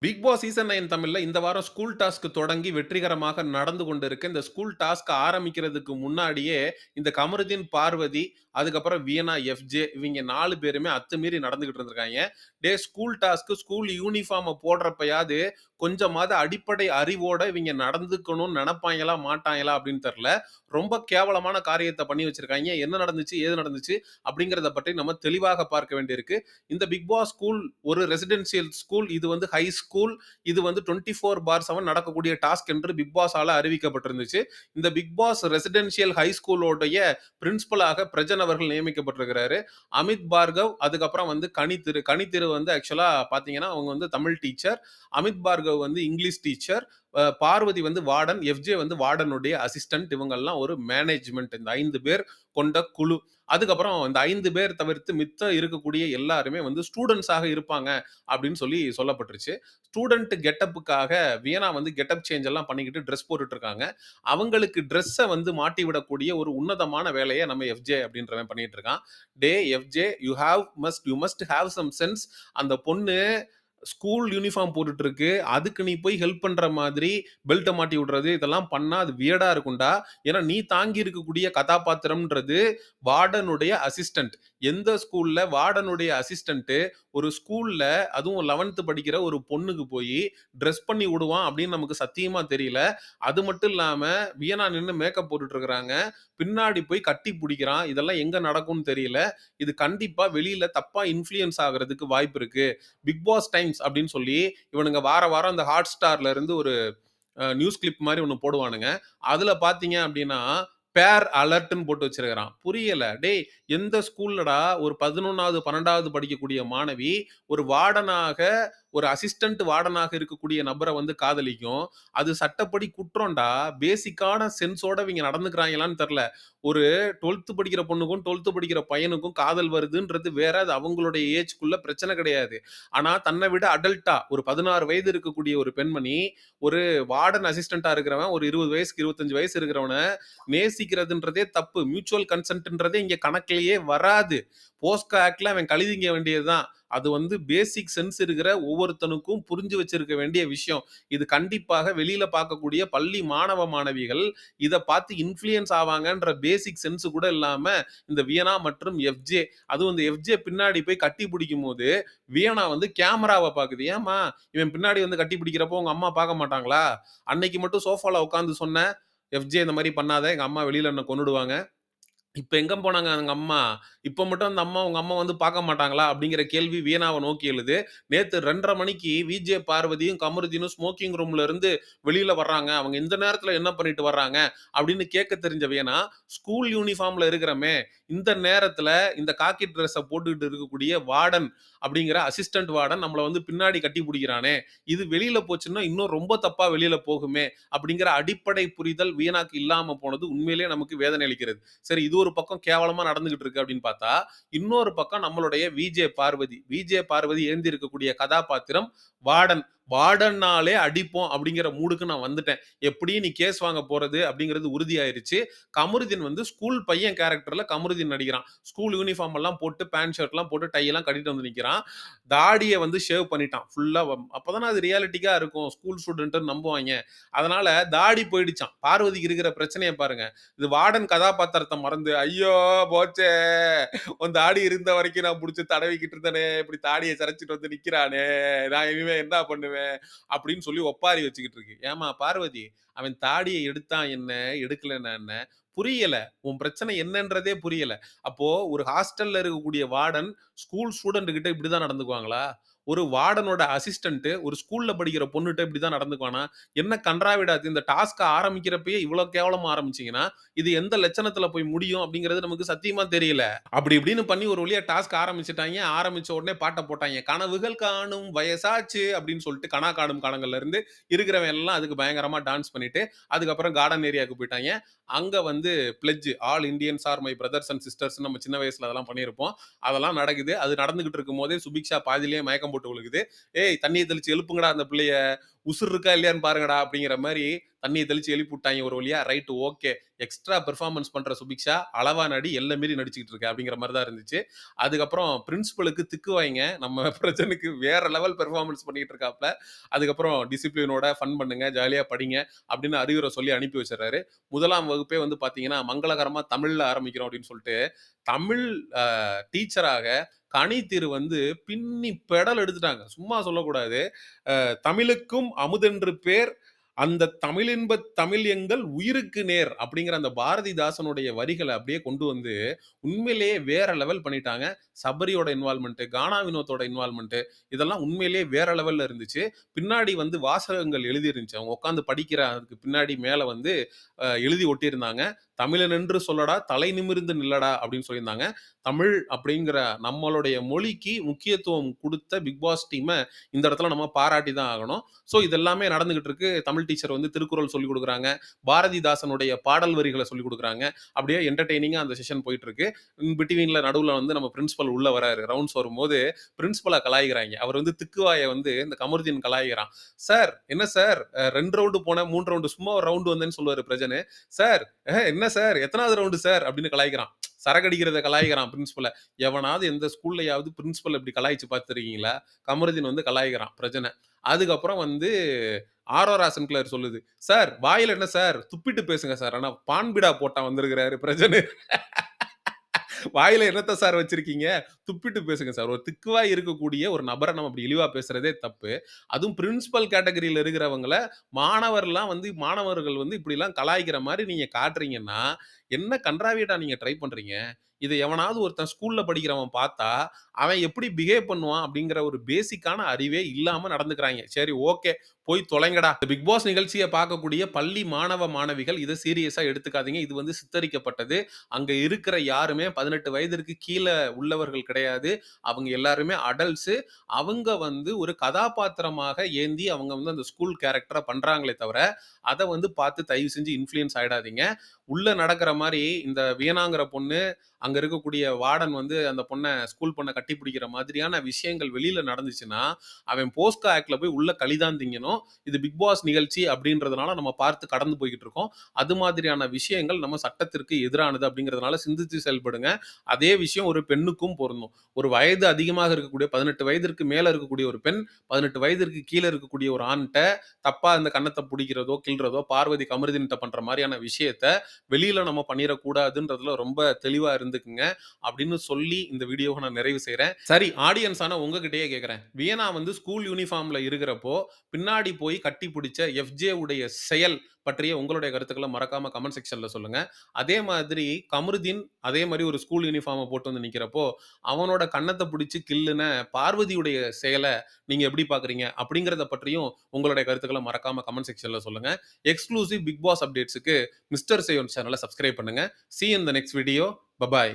Big Boss season 9 தமிழ்ல இந்த வாரம் ஸ்கூல் டாஸ்க் தொடங்கி வெற்றிகரமாக நடந்து கொண்டிருக்கு. இந்த ஸ்கூல் டாஸ்க் ஆரம்பிக்கிறதுக்கு முன்னாடியே, இந்த கமருதீன், பார்வதி, அதுக்கப்புறம் வியன்னா, எஃப்ஜே இவங்க 4 பேருமே அத்துமீறி நடந்துகிட்டு இருந்திருக்காய்ங்க. டேய் ஸ்கூல் டாஸ்க் ஸ்கூல் யூனிஃபார்ம போடுறப்பயாவது கொஞ்சமாவது அடிப்படை அறிவோட இவங்க நடந்துக்கணும்னு நெனைப்பாய்ங்களா, மாட்டாய்ங்களா அப்படின்னு தெரியல. ரொம்ப கேவலமான காரியத்த பண்ணி வச்சிருக்காய்ங்க. என்ன நடந்துச்சு? ஏது நடந்துச்சு? அப்படிங்கிறத பற்றி நம்ம தெளிவாக பார்க்க வேண்டியிருக்கு. இந்த பிக் பாஸ் ஸ்கூல் ஒரு ரெசிடென்ஷியல் ஸ்கூல். இது வந்து ஹை ஸ்கூல். இது வந்து 24/7 நடக்கக்கூடிய டாஸ்க் என்று பிக் பாஸால அறிவிக்கப்பட்டிருந்துச்சு. இந்த big pass residential high ஸ்கூலோடைய பிரின்சிபலாக Prajan அவர்கள் நியமிக்கப்பட்டிருக்கிறாரு. அமித் பார்கவ், அதுக்கப்புறம் வந்து கனிதிரு. கனிதிரு வந்து ஆக்சுவலா பார்த்தீங்கன்னா, அவங்க வந்து தமிழ் டீச்சர். அமித் பார்கவ் வந்து இங்கிலீஷ் டீச்சர். பார்வதி வந்து வார்டன். எஃப்ஜே வந்து வார்டனுடைய அசிஸ்டன்ட். இவங்கெல்லாம் ஒரு மேனேஜ்மென்ட். இந்த 5 பேர் கொண்ட குழு. அதுக்கப்புறம் இந்த 5 பேர் தவிர்த்து மித்த இருக்கக்கூடிய எல்லாருமே வந்து ஸ்டூடண்ட்ஸாக இருப்பாங்க அப்படின்னு சொல்லி சொல்லப்பட்டுருச்சு. ஸ்டூடண்ட் கெட்டப்புக்காக வியனா வந்து கெட்டப் சேஞ்ச் எல்லாம் பண்ணிக்கிட்டு ட்ரெஸ் போட்டுட்டு இருக்காங்க. அவங்களுக்கு ட்ரெஸ்ஸ வந்து மாட்டி விடக்கூடிய ஒரு உன்னதமான வேலைய நம்ம எஃப்ஜே அப்படின்றவன் பண்ணிட்டு இருக்கான். டேய் FJ you must have some sense. அந்த பொண்ணு ஸ்கூல் யூனிஃபார்ம் போட்டுட்டு இருக்கு. அதுக்கு நீ போய் ஹெல்ப் பண்ற மாதிரி பெல்ட்ட மாட்டி விடுறது, இதெல்லாம் பண்ணா அது வியர்டா இருக்கும்டா. ஏன்னா நீ தாங்கி இருக்கக்கூடிய கதாபாத்திரம்ன்றது வார்டனுடைய அசிஸ்டன்ட். எந்த ஸ்கூல்ல வார்டனுடைய அசிஸ்டன்ட் ஒரு ஸ்கூல்ல அதுவும் 11த் படிக்கிற ஒரு பொண்ணுக்கு போய் ட்ரெஸ் பண்ணி விடுவான் அப்படின்னு நமக்கு சத்தியமா தெரியல. அது மட்டும் இல்லாம வியனா நின்னு மேக்கப் போட்டுட்டு இருக்கிறாங்க. பின்னாடி போய் கட்டி பிடிக்கிறான். இதெல்லாம் எங்க நடக்கும்னு தெரியல. இது கண்டிப்பா வெளியில தப்பா இன்ஃப்ளூயன்ஸ் ஆகுறதுக்கு வாய்ப்பு இருக்கு. பிக் பாஸ் டைம்ஸ் அப்படின்னு சொல்லி இவனுங்க வார வாரம் அந்த ஹாட் ஸ்டார்ல இருந்து ஒரு நியூஸ் கிளிப் மாதிரி ஒன்று போடுவானுங்க. அதுல பாத்தீங்க அப்படின்னா பேர் அலர்ட்னு போட்டு வச்சிருக்கிறான். புரியல. டேய் எந்த ஸ்கூல்லடா ஒரு 11வது 12வது படிக்கக்கூடிய மாணவி ஒரு வார்டனாக ஒரு அசிஸ்டன்ட் வார்டனாக இருக்கக்கூடிய நபரை வந்து காதலிக்கும். அது சட்டப்படி குற்றம்டா. பேசிக்கான சென்ஸோட இவங்க நடந்துக்கிறாங்களான்னு தெரியல. ஒரு 12த் படிக்கிற பொண்ணுக்கும் 12த் படிக்கிற பையனுக்கும் காதல் வருதுன்றது வேற. அது அவங்களுடைய ஏஜ்க்குள்ள பிரச்சனை கிடையாது. ஆனா தன்னை விட அடல்ட்டா ஒரு 16 வயது இருக்கக்கூடிய ஒரு பெண்மணி ஒரு வார்டன் அசிஸ்டன்ட்டா இருக்கிறவன் ஒரு 20 வயசுக்கு 25 வயசு இருக்கிறவன நேசிக்கிறதுன்றதே தப்பு. மியூச்சுவல் கன்சென்ட்ன்றதே இங்க கணக்கிலேயே வராது. போஸ்கோ ஆக்ட்ல அவன் கழுதிங்க வேண்டியதுதான். அது வந்து பேசிக் சென்ஸ் இருக்கிற ஒவ்வொருத்தனுக்கும் புரிஞ்சு வச்சிருக்க வேண்டிய விஷயம். இது கண்டிப்பாக வெளியில பார்க்கக்கூடிய பள்ளி மாணவ மாணவிகள் இத பார்த்து இன்ஃப்ளூயன்ஸ் ஆவாங்கன்ற பேசிக் சென்ஸ் கூட இல்லாம இந்த வியனா மற்றும் எஃப்ஜே, அதுவும் இந்த எஃப்ஜே பின்னாடி போய் கட்டி பிடிக்கும்போது வியனா வந்து கேமராவ பாக்குது. ஏம்மா இவன் பின்னாடி வந்து கட்டி பிடிக்கிறப்போ உங்க அம்மா பார்க்க மாட்டாங்களா? அன்னைக்கு மட்டும் சோஃபால உட்கார்ந்து சொன்ன, எஃப்ஜே இந்த மாரி பண்ணாத, எங்க அம்மா வெளியில என்ன கொன்னுடுவாங்க. இப்ப எங்க போனாங்க எங்க அம்மா? இப்ப மட்டும் அந்த அம்மா உங்க அம்மா வந்து பார்க்க மாட்டாங்களா? அப்படிங்கிற கேள்வி வியனாவ நோக்கி எழுது. நேத்து 2:30 மணிக்கு விஜே பார்வதியும், கமருதீனும் ஸ்மோக்கிங் ரூம்ல இருந்து வெளியில வர்றாங்க. அவங்க இந்த நேரத்துல என்ன பண்ணிட்டு வர்றாங்க? அப்படின்னு கேட்க தெரிஞ்ச வியனா, ஸ்கூல் யூனிஃபார்ம்ல இருக்கிறோமே, இந்த நேரத்துல இந்த காக்கி டிரெஸ்ஸ போட்டுக்கிட்டு இருக்கக்கூடிய வார்டன் அப்படிங்கிற அசிஸ்டன்ட் வார்டன் நம்மள வந்து பின்னாடி கட்டி புடிக்கிறானே, இது வெளியில போச்சுன்னா இன்னும் ரொம்ப தப்பா வெளியில போகுமே, அப்படிங்கிற அடிப்படை புரிதல் வியனாக்கு இல்லாம போனது உண்மையிலேயே நமக்கு வேதனை அளிக்கிறது. சரி இது ஒரு பக்கம் கேவலமா நடந்துகிட்டு இருக்கு அப்படின்னு பார்த்தா, இன்னொரு பக்கம் நம்மளுடைய விஜே பார்வதி. விஜே பார்வதி ஏந்தி இருக்கக்கூடிய கதாபாத்திரம் வார்டன். வார்டன்னாலே அடிப்போம் அப்படிங்கிற மூடுக்கு நான் வந்துட்டேன். எப்படியும் நீ கேஸ் வாங்க போறது அப்படிங்கிறது உறுதியாயிருச்சு. கமருதீன் வந்து ஸ்கூல் பையன் கேரக்டர்ல கமருதீன் நடிக்கிறான். ஸ்கூல் யூனிஃபார்ம் எல்லாம் போட்டு பேண்ட் ஷர்ட் எல்லாம் போட்டு டை எல்லாம் கட்டிட்டு வந்து நிக்கிறான். தாடிய வந்து ஷேவ் பண்ணிட்டான். ஃபுல்லா அப்பதானே அது ரியாலிட்டிக்கா இருக்கும். ஸ்கூல் ஸ்டூடெண்ட்ன்னு நம்புவாய்ங்க. அதனால தாடி போயிடுச்சாம். பார்வதிக்கு இருக்கிற பிரச்சனைய பாருங்க. இது வார்டன் கதாபாத்திரத்த மறந்து, ஐயோ! போச்சே! உன் தாடி இருந்த வரைக்கும் நான் புடிச்சு தடவிக்கிட்டு இருந்தேனே! இப்படி தாடிய சிரைச்சுட்டு வந்து நிக்கிறானே! நான் இனிமே என்ன பண்ணுவேன்? அப்படின்னு சொல்லி ஒப்பாரி வச்சுக்கிட்டு இருக்கு. ஏம்மா பார்வதி, அவன் தாடிய எடுத்தா என்ன? எடுக்கலன்னா என்ன? புரியல. உன் பிரச்சனை என்னன்றதே புரியல. அப்போ ஒரு ஹாஸ்டல்ல இருக்கக்கூடிய வார்டன், ஸ்கூல் ஸ்டூடண்ட் கிட்ட இப்படிதான் நடந்துக்குவாங்களா? ஒரு வார்டனோட அசிஸ்டன்ட் ஒரு ஸ்கூல்ல படிக்கிற பொண்ணுட்ட இப்படிதான் நடந்துக்குவானா? என்ன கண்றாவிடா இது! இந்த டாஸ்க்க ஆரம்பிக்கிறப்பயே இவ்வளோ கேவலமா ஆரம்பிச்சீங்கன்னா, இது எந்த லட்சணத்துல போய் முடியும் அப்படிங்கிறது நமக்கு சத்தியமா தெரியல. அப்படி இப்படின்னு பண்ணி ஒரு வழியா டாஸ்க் ஆரம்பிச்சுட்டாய்ங்க. ஆரம்பிச்ச உடனே பாட்ட போட்டாய்ங்க. கனவுகள் காணும் வயசாச்சு அப்படின்னு சொல்லிட்டு கனா காணும் காலங்கள்ல இருந்து இருக்கிறவன் எல்லாம் அதுக்கு பயங்கரமா டான்ஸ் பண்ணிட்டு, அதுக்கப்புறம் கார்டன் ஏரியாவுக்கு போயிட்டாய்ங்க. அங்க வந்து pledge all Indians are my brothers and சிஸ்டர்ஸ்ன்னு நம்ம சின்ன வயசுல அதெல்லாம் பண்ணியிருப்போம். அதெல்லாம் நடக்குது. அது நடந்துகிட்டு இருக்கும்போதே சுபிக்ஷா பாதியிலேயே மயக்கம் போட்டு விழுகுது. "ஏய் தண்ணிய தெளிச்சு எழுப்புங்கடா அந்த பிள்ளைய. உசுர் இருக்கா இல்லையான்னு பாருங்கடா அப்படிங்கிற மாரி தண்ணிய தெளிச்சு எழுப்பி விட்டாய்ங்க ஒரு வழியா. Right okay. எக்ஸ்ட்ரா பெர்ஃபார்மன்ஸ் பண்ற சுபிக்ஷா, அளவா நடி, எல்லை மீறி நடிச்சுக்கிட்டு இருக்க அப்படிங்கிற மாரி தான் இருந்துச்சு. அதுக்கப்புறம் பிரின்சிபலுக்கு திக்குவாய்ங்க. நம்ம பிரஜனுக்கு வேற லெவல் பெர்ஃபார்மன்ஸ் பண்ணிட்டு இருக்காப்ல. அதுக்கப்புறம் டிசிப்ளினோட ஃபன் பண்ணுங்க, ஜாலியா படிங்க அப்படின்னு அறிவுரை சொல்லி அனுப்பி வச்சுர்றாரு. 1ஆம் வகுப்பே வந்து பார்த்தீங்கன்னா, மங்களகரமா தமிழ்ல ஆரம்பிக்கிறோம் அப்படின்னு சொல்லிட்டு, தமிழ் அ டீச்சராக கனித்திரு வந்து பின்னி பெடல் எடுத்துட்டாங்க. சும்மா சொல்லக்கூடாது. தமிழுக்கும் அமுதென்று பேர் அந்த தமிழின்பத் தமிழ் எங்கள் உயிருக்கு நேர் அப்படிங்கிற அந்த பாரதிதாசனுடைய வரிகளை அப்படியே கொண்டு வந்து உண்மையிலேயே வேற லெவல் பண்ணிட்டாங்க. சபரியோட இன்வால்வ்மெண்ட், கானா வினோத்தோட இன்வால்வ்மெண்ட் இதெல்லாம் உண்மையிலேயே வேற லெவல்ல இருந்துச்சு. பின்னாடி வந்து வாசகங்கள் எழுதி இருந்துச்சு. அவங்க உட்கார்ந்து படிக்கிற அதுக்கு பின்னாடி மேல வந்து எழுதி ஒட்டியிருந்தாங்க. தமிழன் என்று சொல்லடா தலை நிமிர்ந்து நில்லடா அப்படின்னு சொல்லியிருந்தாங்க. தமிழ் அப்படிங்கிற நம்மளுடைய மொழிக்கு முக்கியத்துவம் கொடுத்த பிக் பாஸ் டீம இந்த இடத்துல நம்ம பாராட்டி தான் ஆகணும். ஸோ இது எல்லாமே நடந்துகிட்டு இருக்கு. தமிழ் டீச்சர் வந்து திருக்குறள் சொல்லிக் கொடுக்குறாங்க. பாரதிதாசனுடைய பாடல் வரிகளை சொல்லிக் கொடுக்குறாங்க. அப்படியே என்டர்டெய்னிங்கா அந்த செஷன் போயிட்டு இருக்கு. இன் பிட்வீன்ல நடுவுல வந்து நம்ம பிரின்சிபல் உள்ள வராரு. ரவுண்ட்ஸ் வரும்போது பிரின்சிபல கலாய்க்கிறாங்க. அவர் வந்து திக்குவாய வந்து இந்த கமருதீன் கலாய்க்கிறான். சார் என்ன சார் 2 ரவுண்டு போனேன், 3 ரவுண்டு சும்மா ஒரு ரவுண்டு வந்தேன்னு சொல்லுவாரு பிரஜனு. சார் என்ன சார் எத்தனாவது ரவுண்டு சார் அப்படின்னு கலாய்க்கிறான். சரக்கடிக்கிறத கலாய்க்கிறான் பிரின்சிபல. எவனாவது எந்த ஸ்கூல்லயாவது பிரின்சிபல் இப்படி கலாய்ச்சு பார்த்துருக்கீங்களா? கமருதீன் வந்து கலாய்க்கிறான் பிரஜனை. அதுக்கப்புறம் வந்து ஆரோரா சின்க்ளர் சொல்லுது. சார் வாயில என்ன சார்? துப்பிட்டு பேசுங்க சார். ஆனா பான் பீடா போட்டான் வந்திருக்கிறாரு பிரஜனு. வாயில என்னத்த சார் வச்சிருக்கீங்க? துப்பிட்டு பேசுங்க சார். ஒரு திக்குவாய் இருக்கக்கூடிய ஒரு நபர நம்ம அப்படி இழிவா பேசுறதே தப்பு. அதுவும் பிரின்சிபல் கேட்டகரியில இருக்கிறவங்கள மாணவர்கள் வந்து இப்படிலாம் கலாய்க்கிற மாரி நீங்க காட்டுறீங்கன்னா, என்ன கண்றாவியடா நீங்க ட்ரை பண்றீங்க? இத எவனாவது ஒருத்தன் ஸ்கூல்ல படிக்கிறவன் பார்த்தா, அவன் எப்படி பிஹேவ் பண்ணுவான் அப்படிங்கிற ஒரு பேசிக்கான அறிவே இல்லாம நடந்துக்கிறாய்ங்க. சரி ஓகே. போய் தொலைங்கடா. இந்த பிக் பாஸ் நிகழ்ச்சிய பார்க்கக்கூடிய பள்ளி மாணவ, மாணவிகள் இத சீரியஸா எடுத்துக்காதீங்க. இது வந்து சித்தரிக்கப்பட்டது. அங்க இருக்கிற யாருமே 18 வயதிற்கு கீழ உள்ளவர்கள் கிடையாது. அவங்க எல்லாருமே அடல்ட்ஸ். அவங்க வந்து ஒரு கதாபாத்திரமாக ஏந்தி அவங்க வந்து அந்த ஸ்கூல் கேரக்டர பண்றாங்களே தவிர, அத வந்து பார்த்து தயவு செஞ்சு இன்ஃப்ளூயன்ஸ் ஆயிடாதீங்க. உள்ள நடக்கிற மாரி இந்த வியனாங்கிற பொண்ணு, அங்க இருக்கக்கூடிய வார்டன் வந்து அந்த ஸ்கூல் பொண்ண கட்டி பிடிக்கிற மாதிரியான விஷயங்கள் வெளியில நடந்துச்சுன்னா, அவன் போஸ்கோ ஆக்ட்ல போய் உள்ள கழி தான் திங்கணும். இது பிக் பாஸ் நிகழ்ச்சி அப்படின்றதுனால நம்ம பார்த்து கடந்து போய்க்கிட்டு இருக்கோம். அது மாதிரியான விஷயங்கள் நம்ம சட்டத்திற்கு எதிரானது அப்படிங்கிறதுனால சிந்திச்சு செயல்படுங்க. அதே விஷயம் ஒரு பெண்ணுக்கும் பொருந்தும். ஒரு வயது அதிகமாக இருக்கக்கூடிய 18 வயதிற்கு மேல இருக்கக்கூடிய ஒரு பெண், 18 வயதிற்கு கீழ இருக்கக்கூடிய ஒரு ஆண்ட்ட தப்பா இந்த கன்னத்த புடிக்கிறதோ, கிள்றதோ, பார்வதி கமருதீன்ட்ட பண்ற மாரியான விஷயத்த வெளியில நம்ம பண்ணிறக்கூடாதுன்றதுல ரொம்ப தெளிவா இருந்துக்குங்க. அப்படின்னு சொல்லி இந்த வீடியோவ நான் நிறைவு செய்றேன். சரி ஆடியன்ஸ் ஆன உங்ககிட்டயே கேட்கிறேன். வியனா வந்து ஸ்கூல் யூனிஃபார்ம்ல இருக்கிறப்போ, பின்னாடி போய் கட்டி பிடிச்ச எஃப்ஜே உடைய செயல் பற்றிய உங்களுடைய கருத்துக்கள மறக்காம கமெண்ட் செக்ஷன்ல சொல்லுங்க. அதே மாதிரி கமருதீன் அதே மாரி ஒரு ஸ்கூல் யூனிஃபார்ம போட்டு வந்து நிக்கிறப்போ, அவனோட கன்னத்த புடிச்சு கில்லுன பார்வதியுடைய செயல நீங்க எப்படி பார்க்குறீங்க? அப்படிங்கிறத பற்றியும் உங்களுடைய கருத்துக்கள மறக்காம கமெண்ட் செக்ஷன்ல சொல்லுங்க. எக்ஸ்க்ளூசிவ் பிக் பாஸ் அப்டேட்ஸ்க்கு மிஸ்டர் சேயோன் சேனல சப்ஸ்கிரைப் பண்ணுங்க. See you in the next video. Bye bye.